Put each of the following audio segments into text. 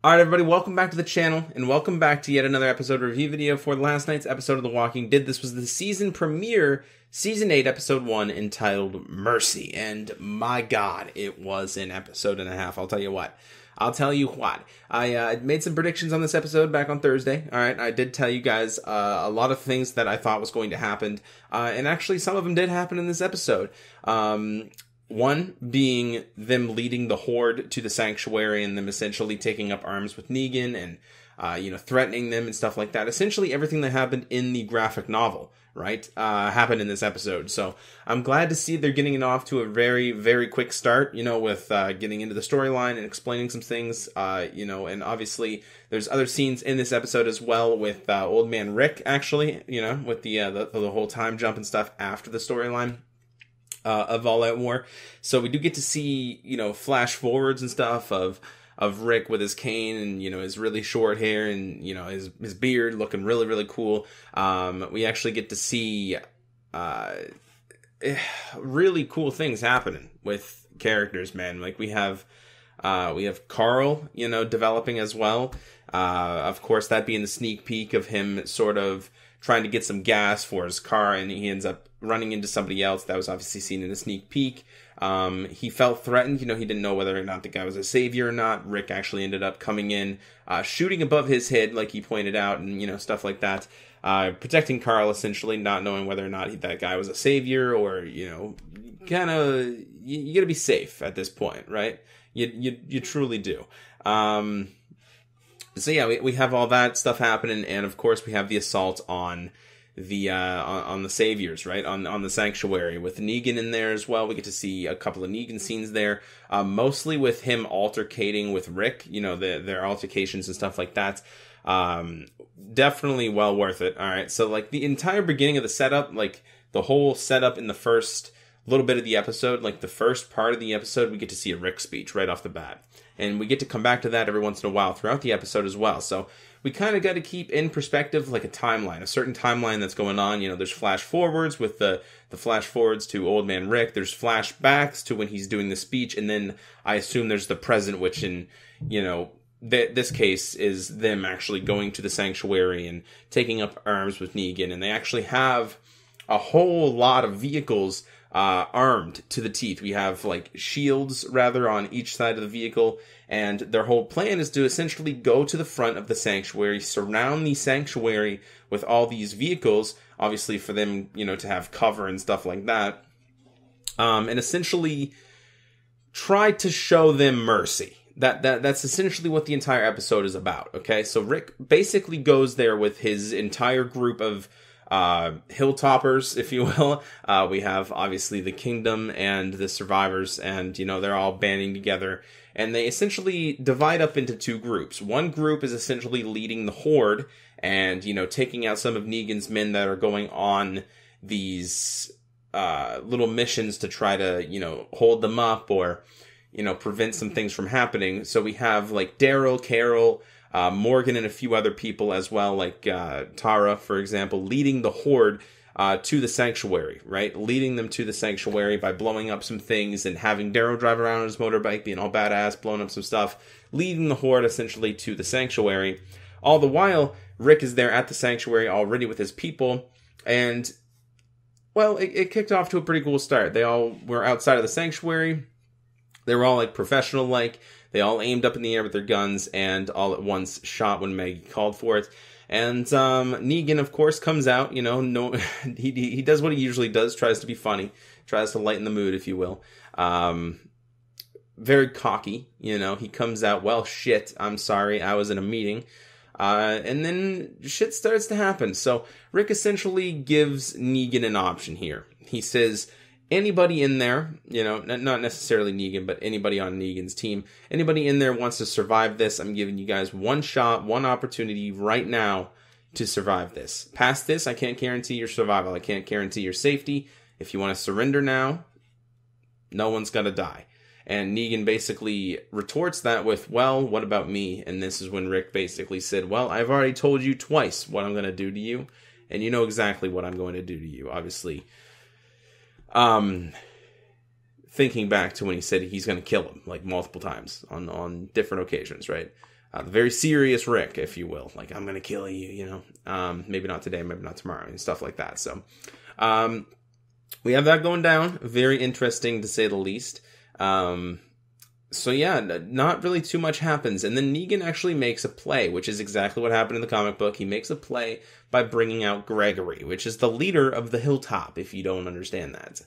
Alright everybody, welcome back to the channel, and welcome back to yet another episode review video for last night's episode of The Walking Dead. This was the season premiere, Season 8, Episode 1, entitled Mercy. And my god, it was an episode and a half, I'll tell you what. I made some predictions on this episode back on Thursday. Alright, I did tell you guys a lot of things that I thought was going to happen. And actually, some of them did happen in this episode. One being them leading the Horde to the Sanctuary and them essentially taking up arms with Negan and, threatening them and stuff like that. Essentially everything that happened in the graphic novel, right, happened in this episode. So I'm glad to see they're getting it off to a very, very quick start, with getting into the storyline and explaining some things, and obviously there's other scenes in this episode as well with Old Man Rick, actually, with the whole time jump and stuff after the storyline. Of All Out War. So we do get to see, flash forwards and stuff of Rick with his cane and, his really short hair and, his beard looking really, really cool. We actually get to see, really cool things happening with characters, man. Like we have Carl, developing as well. Of course, that being the sneak peek of him sort of trying to get some gas for his car, and he ends up running into somebody else. That was obviously seen in a sneak peek. He felt threatened. He didn't know whether or not the guy was a savior or not. Rick actually ended up coming in, shooting above his head, like he pointed out, and, stuff like that. Protecting Carl, essentially, not knowing whether or not that guy was a savior or, kind of, you gotta be safe at this point, right? You truly do. So yeah, we have all that stuff happening, and of course we have the assault on the saviors, right? On the sanctuary with Negan in there as well. We get to see a couple of Negan scenes there, mostly with him altercating with Rick. Their altercations and stuff like that. Definitely well worth it. All right, so like the entire beginning of the setup, like the whole setup in the first little bit of the episode, like the first part of the episode, we get to see a Rick speech right off the bat. And we get to come back to that every once in a while throughout the episode as well. So we kind of got to keep in perspective like a timeline, a certain timeline that's going on. There's flash forwards with the flash forwards to Old Man Rick. There's flashbacks to when he's doing the speech. And then I assume there's the present, which in, this case is them actually going to the sanctuary and taking up arms with Negan. And they actually have a whole lot of vehicles armed to the teeth. We have like shields rather on each side of the vehicle, and their whole plan is to essentially go to the front of the sanctuary, surround the sanctuary with all these vehicles, obviously for them, to have cover and stuff like that, and essentially try to show them mercy. That's essentially what the entire episode is about. Okay, so Rick basically goes there with his entire group of hilltoppers, if you will. We have obviously the Kingdom and the survivors, and they're all banding together, and they essentially divide up into two groups. One group is essentially leading the Horde and taking out some of Negan's men that are going on these little missions to try to hold them up or prevent some things from happening. So we have like Daryl, Carol, Morgan, and a few other people as well, like Tara, for example, leading the Horde to the sanctuary, right? Leading them to the sanctuary by blowing up some things and having Daryl drive around on his motorbike, being all badass, blowing up some stuff, leading the Horde essentially to the sanctuary. All the while, Rick is there at the sanctuary already with his people, and, well, it kicked off to a pretty cool start. They all were outside of the sanctuary. They were all, like, professional-like. They all aimed up in the air with their guns and all at once shot when Maggie called for it. And Negan, of course, comes out. He does what he usually does, tries to be funny, tries to lighten the mood, if you will. Very cocky, He comes out, well, shit, I'm sorry, I was in a meeting. And then shit starts to happen. So Rick essentially gives Negan an option here. He says, anybody in there, not necessarily Negan, but anybody on Negan's team, anybody in there wants to survive this, I'm giving you guys one shot, one opportunity right now to survive this. Past this, I can't guarantee your survival. I can't guarantee your safety. If you want to surrender now, no one's gonna die. And Negan basically retorts that with, well, what about me? And this is when Rick basically said, well, I've already told you twice what I'm going to do to you, and you know exactly what I'm going to do to you, obviously. Thinking back to when he said he's going to kill him, like, multiple times on different occasions, right? The very serious Rick, if you will. Like, I'm going to kill you, you know. Maybe not today, maybe not tomorrow, and stuff like that. So, we have that going down. Very interesting, to say the least. So yeah, not really too much happens. And then Negan actually makes a play, which is exactly what happened in the comic book. He makes a play by bringing out Gregory, which is the leader of the Hilltop, if you don't understand that.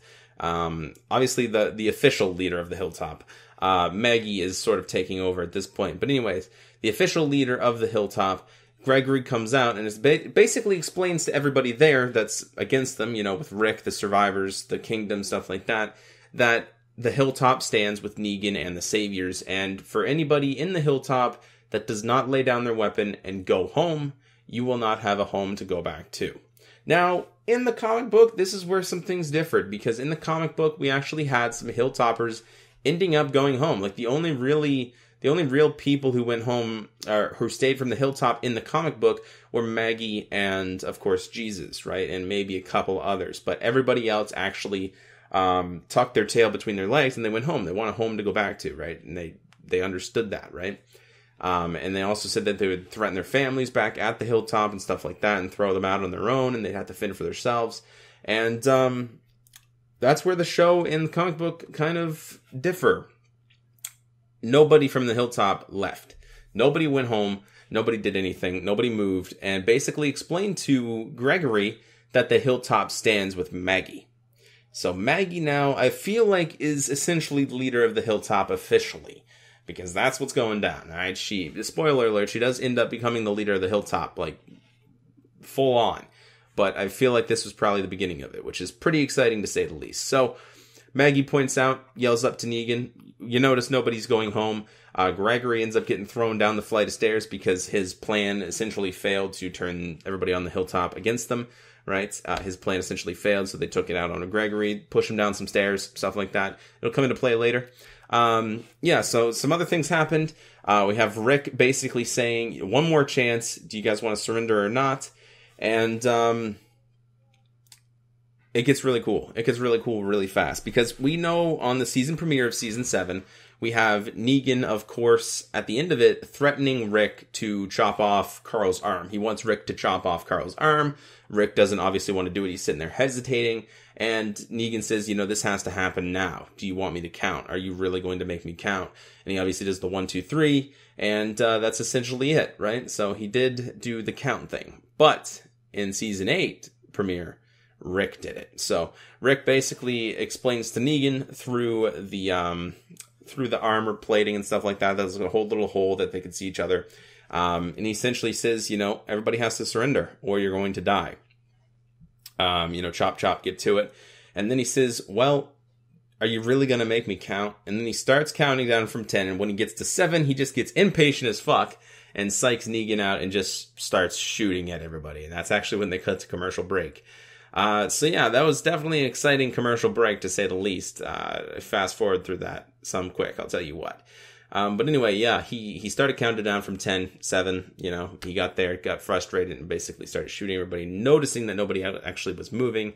Obviously, the official leader of the Hilltop. Maggie is sort of taking over at this point. But anyways, the official leader of the Hilltop, Gregory, comes out and is basically explains to everybody there that's against them, you know, with Rick, the survivors, the kingdom, stuff like that, that the Hilltop stands with Negan and the Saviors, and for anybody in the Hilltop that does not lay down their weapon and go home, you will not have a home to go back to. Now, in the comic book, this is where some things differed, because in the comic book, we actually had some Hilltoppers ending up going home. Like, the only real people who went home, or who stayed from the Hilltop in the comic book, were Maggie and, of course, Jesus, right? And maybe a couple others. But everybody else actually tucked their tail between their legs and they went home. They want a home to go back to, right? And they understood that, right? And they also said that they would threaten their families back at the Hilltop and stuff like that and throw them out on their own, and they'd have to fend for themselves. And that's where the show and the comic book kind of differ. Nobody from the Hilltop left. Nobody went home. Nobody did anything. Nobody moved, and basically explained to Gregory that the Hilltop stands with Maggie. So Maggie now, I feel like, is essentially the leader of the Hilltop officially, because that's what's going down, alright? Spoiler alert, she does end up becoming the leader of the Hilltop, like, full on. But I feel like this was probably the beginning of it, which is pretty exciting to say the least. So, Maggie points out, yells up to Negan, you notice nobody's going home. Gregory ends up getting thrown down the flight of stairs because his plan essentially failed to turn everybody on the Hilltop against them. Right? His plan essentially failed, so they took it out on a Gregory, push him down some stairs, stuff like that. It'll come into play later. Yeah, so some other things happened. We have Rick basically saying, one more chance, do you guys want to surrender or not? And it gets really cool. It gets really cool really fast, because we know on the season premiere of Season 7, we have Negan, of course, at the end of it, threatening Rick to chop off Carl's arm. He wants Rick to chop off Carl's arm. Rick doesn't obviously want to do it. He's sitting there hesitating. And Negan says, you know, this has to happen now. Do you want me to count? Are you really going to make me count? And he obviously does the 1, 2, 3. And that's essentially it, right? So he did do the count thing. But in Season 8 premiere, Rick did it. So Rick basically explains to Negan through the armor plating and stuff like that. There's a whole little hole that they could see each other. And he essentially says, you know, everybody has to surrender or you're going to die. You know, chop, chop, get to it. And then he says, well, are you really going to make me count? And then he starts counting down from 10. And when he gets to 7, he just gets impatient as fuck and psychs Negan out and just starts shooting at everybody. And that's actually when they cut to commercial break. So yeah, that was definitely an exciting commercial break, to say the least. Fast forward through that some quick, I'll tell you what. But anyway, yeah, he started counting down from 10, 7, you know, he got there, got frustrated, and basically started shooting everybody, noticing that nobody actually was moving.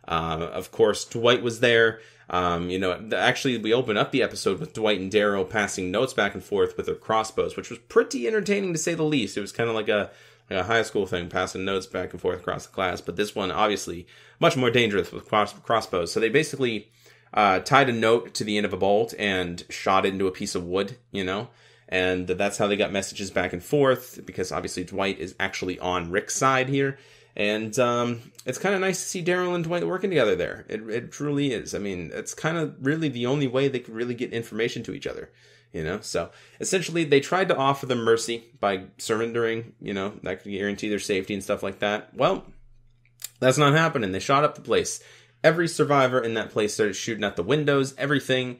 Of course, Dwight was there. You know, actually, we open up the episode with Dwight and Daryl passing notes back and forth with their crossbows, which was pretty entertaining, to say the least. It was kind of like a high school thing, passing notes back and forth across the class. But this one, obviously, much more dangerous with crossbows. So they basically tied a note to the end of a bolt and shot it into a piece of wood, you know. And that's how they got messages back and forth, because obviously Dwight is actually on Rick's side here. And it's kind of nice to see Daryl and Dwight working together there. It truly is. I mean, it's kind of really the only way they could really get information to each other. You know, so essentially they tried to offer them mercy by surrendering, you know, that could guarantee their safety and stuff like that. Well, that's not happening. They shot up the place. Every survivor in that place started shooting at the windows. Everything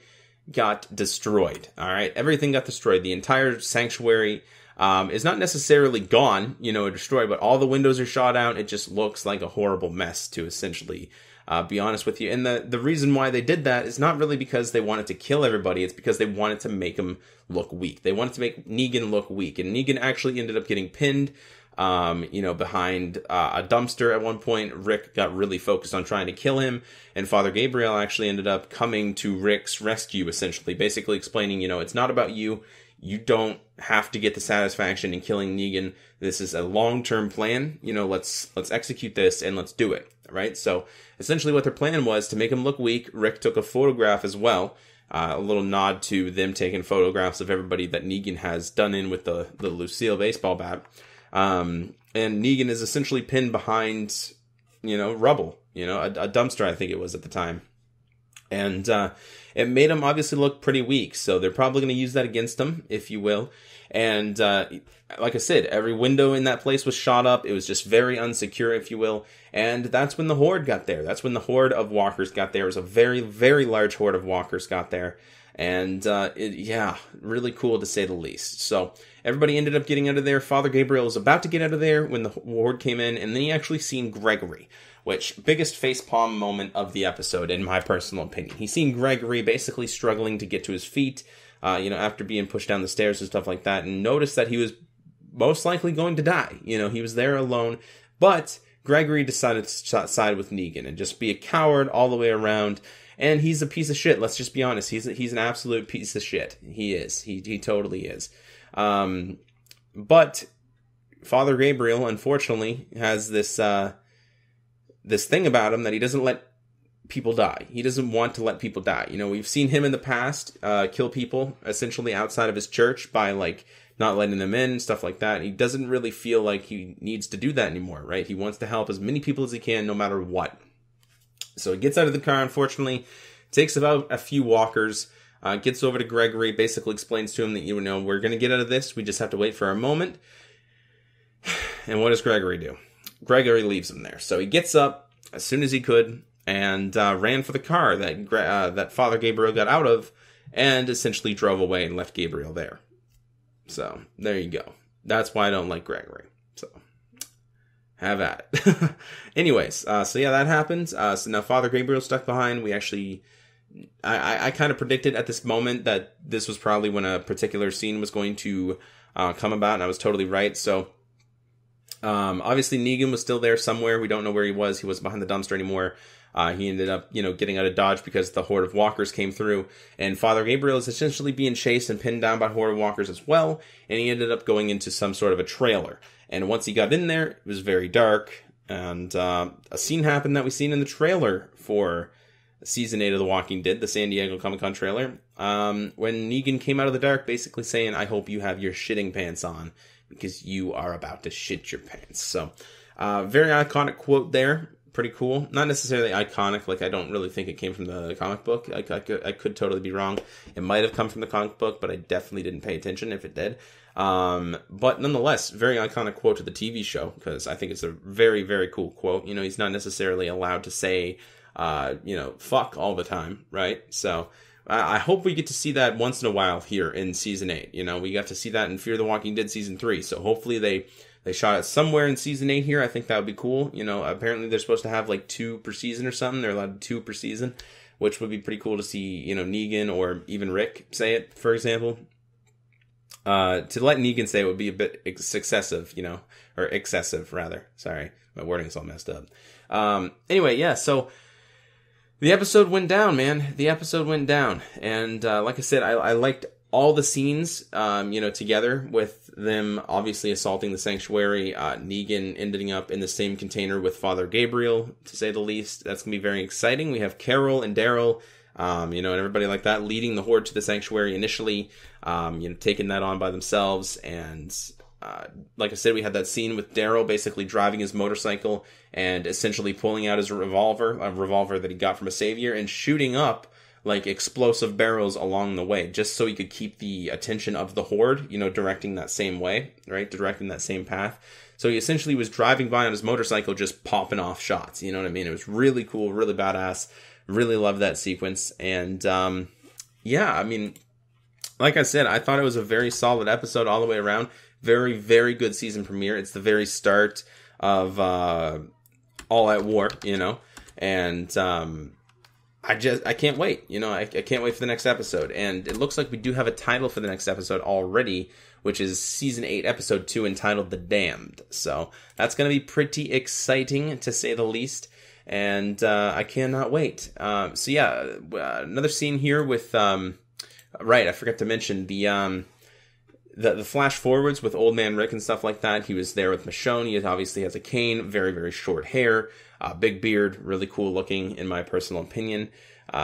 got destroyed. All right. Everything got destroyed. The entire sanctuary is not necessarily gone, you know, or destroyed, but all the windows are shot out. It just looks like a horrible mess, to essentially be honest with you. And the reason why they did that is not really because they wanted to kill everybody. It's because they wanted to make him look weak. They wanted to make Negan look weak. And Negan actually ended up getting pinned, you know, behind a dumpster at one point. Rick got really focused on trying to kill him. And Father Gabriel actually ended up coming to Rick's rescue, essentially. Basically explaining, you know, it's not about you. you don't have to get the satisfaction in killing Negan. This is a long-term plan. Let's execute this and let's do it, right? So essentially what their plan was to make him look weak. Rick took a photograph as well. A little nod to them taking photographs of everybody that Negan has done in with the Lucille baseball bat. And Negan is essentially pinned behind, rubble, a dumpster, I think it was at the time. And it made him obviously look pretty weak. So they're probably going to use that against him, if you will. And like I said, every window in that place was shot up. It was just very unsecure, if you will. And that's when the Horde got there. That's when the Horde of walkers got there. It was a very, very large Horde of walkers got there. And really cool to say the least. So everybody ended up getting out of there. Father Gabriel was about to get out of there when the Horde came in. And then he actually seen Gregory, which biggest facepalm moment of the episode, in my personal opinion. He seen Gregory basically struggling to get to his feet, after being pushed down the stairs and stuff like that, and noticed that he was most likely going to die. He was there alone, but Gregory decided to side with Negan and just be a coward all the way around. And he's a piece of shit. Let's just be honest. He's an absolute piece of shit. He is. He totally is. But Father Gabriel, unfortunately, has this thing about him that he doesn't let people die. He doesn't want to let people die. We've seen him in the past kill people essentially outside of his church by not letting them in, stuff like that. He doesn't really feel like he needs to do that anymore, right? He wants to help as many people as he can, no matter what. So he gets out of the car, unfortunately, takes about a few walkers, gets over to Gregory, basically explains to him that, we're going to get out of this. We just have to wait for our moment. And what does Gregory do? Gregory leaves him there. So he gets up as soon as he could and ran for the car that Father Gabriel got out of, and essentially drove away and left Gabriel there. So there you go. That's why I don't like Gregory. So have at it. Anyways, that happened. So now Father Gabriel stuck behind. We actually, I kind of predicted at this moment that this was probably when a particular scene was going to come about, and I was totally right. So obviously Negan was still there somewhere. We don't know where he was. He wasn't behind the dumpster anymore. He ended up, getting out of Dodge because the Horde of walkers came through, and Father Gabriel is essentially being chased and pinned down by Horde of walkers as well, and he ended up going into some sort of a trailer. And once he got in there, it was very dark, and a scene happened that we seen in the trailer for Season 8 of The Walking Dead, the San Diego Comic-Con trailer, when Negan came out of the dark basically saying, "I hope you have your shitting pants on, because you are about to shit your pants." So, very iconic quote there. Pretty cool. Not necessarily iconic. I don't really think it came from the comic book. I could totally be wrong. It might have come from the comic book, but I definitely didn't pay attention if it did. But nonetheless, very iconic quote to the TV show, because I think it's a very, very cool quote. He's not necessarily allowed to say, fuck all the time, right? So I hope we get to see that once in a while here in Season 8. We got to see that in Fear the Walking Dead Season 3. So hopefully they shot it somewhere in Season 8 here. I think that would be cool. Apparently they're supposed to have 2 per season or something. They're allowed 2 per season, which would be pretty cool to see, Negan or even Rick say it, for example. To let Negan say it would be a bit excessive, or excessive, rather. Sorry, my wording's all messed up. Anyway, yeah, so the episode went down, man. The episode went down. And like I said, I liked all the scenes, together with them obviously assaulting the sanctuary, Negan ending up in the same container with Father Gabriel, to say the least. That's going to be very exciting. We have Carol and Daryl, and everybody like that leading the Horde to the sanctuary initially, taking that on by themselves. And like I said, we had that scene with Daryl basically driving his motorcycle and essentially pulling out his revolver, a revolver that he got from a savior, and shooting up explosive barrels along the way, just so he could keep the attention of the Horde, directing that same way, right? Directing that same path. So he essentially was driving by on his motorcycle, just popping off shots. You know what I mean? It was really cool, really badass. Really loved that sequence. And, like I said, I thought it was a very solid episode all the way around. Very, very good season premiere. It's the very start of, All Out War, and, I can't wait. I can't wait for the next episode. And it looks like we do have a title for the next episode already, which is Season 8, Episode 2, entitled The Damned. So that's going to be pretty exciting, to say the least. And I cannot wait. Another scene here with... right, I forgot to mention the the flash forwards with Old Man Rick and stuff like that, he was there with Michonne. He obviously has a cane, very, very short hair, big beard, really cool looking, in my personal opinion.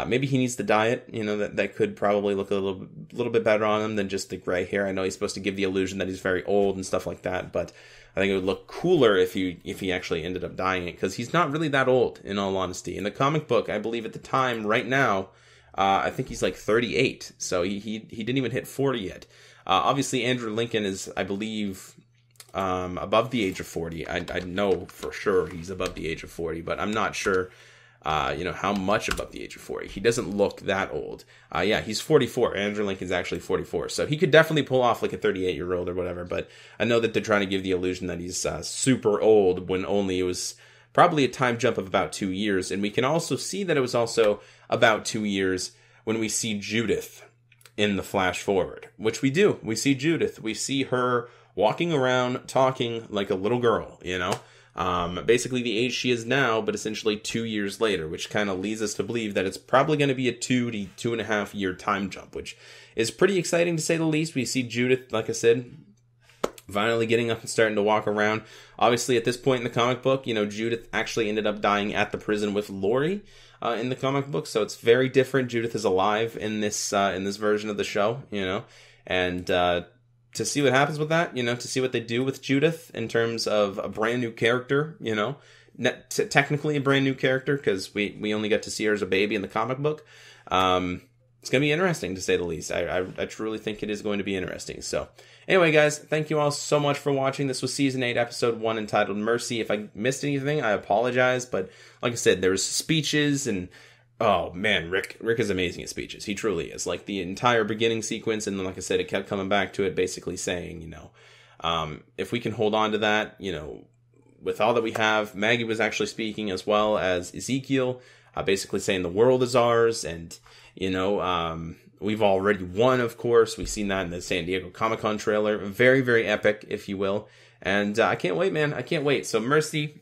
Maybe he needs to dye it, you know, that could probably look a little bit better on him than just the gray hair. I know he's supposed to give the illusion that he's very old and stuff like that, but I think it would look cooler if he actually ended up dyeing it, because he's not really that old, in all honesty. In the comic book, I believe at the time, right now, I think he's like 38, so he didn't even hit 40 yet. Obviously, Andrew Lincoln is, I believe, above the age of 40. I know for sure he's above the age of 40, but I'm not sure, you know, how much above the age of 40. He doesn't look that old. Yeah, he's 44. Andrew Lincoln's actually 44, so he could definitely pull off like a 38-year-old or whatever, but I know that they're trying to give the illusion that he's super old, when only it was probably a time jump of about 2 years, and we can also see that it was also about 2 years when we see Judith in the flash forward, which we do. We see Judith. We see her walking around talking like a little girl, you know, basically the age she is now, but essentially 2 years later, which kind of leads us to believe that it's probably going to be a 2 to 2.5 year time jump, which is pretty exciting to say the least. We see Judith, like I said, finally getting up and starting to walk around. Obviously, at this point in the comic book, you know, Judith actually ended up dying at the prison with Lori in the comic book, so it's very different. Judith is alive in this version of the show, you know, and to see what happens with that, you know, to see what they do with Judith in terms of a brand new character, you know, technically a brand new character, because we only get to see her as a baby in the comic book. It's going to be interesting, to say the least. I truly think it is going to be interesting. So anyway, guys, thank you all so much for watching. This was Season 8, Episode 1, entitled Mercy. If I missed anything, I apologize. But like I said, there's speeches, and oh man, Rick is amazing at speeches. He truly is. Like the entire beginning sequence, and then like I said, it kept coming back to it, basically saying, you know, if we can hold on to that, you know, with all that we have. Maggie was actually speaking, as well as Ezekiel, basically saying the world is ours, and you know, we've already won, of course. We've seen that in the San Diego Comic-Con trailer. Very, very epic, if you will. And I can't wait, man. I can't wait. So Mercy,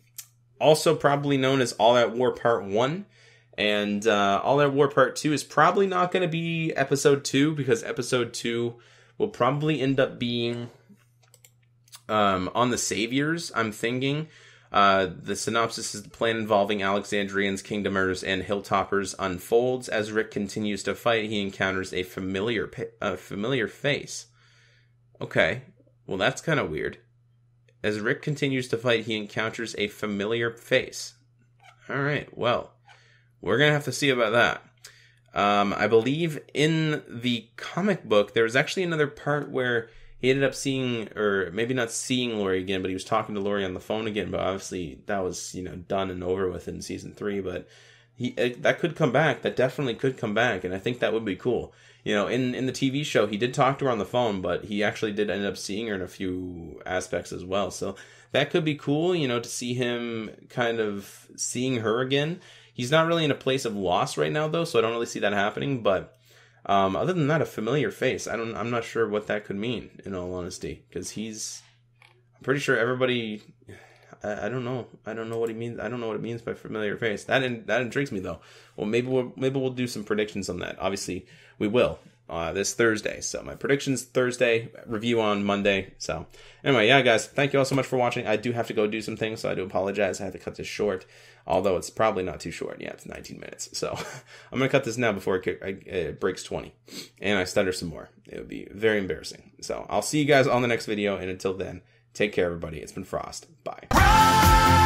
also probably known as All Out War Part 1. And All Out War Part 2 is probably not going to be Episode 2, because Episode 2 will probably end up being on the Saviors, I'm thinking. The synopsis is: the plan involving Alexandrians, Kingdomers, and Hilltoppers unfolds. As Rick continues to fight, he encounters a familiar face. Okay, well that's kind of weird. As Rick continues to fight, he encounters a familiar face. Alright, well, we're going to have to see about that. I believe in the comic book, there was actually another part where he ended up seeing, or maybe not seeing Lori again, but he was talking to Lori on the phone again. But obviously that was, you know, done and over with in Season 3. But that could come back. That definitely could come back. And I think that would be cool. You know, in the TV show, he did talk to her on the phone, but he actually did end up seeing her in a few aspects as well. So that could be cool, you know, to see him kind of seeing her again. He's not really in a place of loss right now, though, so I don't really see that happening. But other than that, a familiar face, I'm not sure what that could mean, in all honesty, because I'm pretty sure everybody, I don't know what he means. I don't know what it means by familiar face. That intrigues me, though. Well, maybe we'll do some predictions on that. Obviously, we will this Thursday. So my predictions Thursday, review on Monday. So anyway, yeah, guys, thank you all so much for watching. I do have to go do some things, so I do apologize. I have to cut this short, although it's probably not too short. Yeah, it's 19 minutes. So I'm going to cut this now before it breaks 20 and I stutter some more. It would be very embarrassing. So I'll see you guys on the next video. And until then, take care, everybody. It's been Frost. Bye.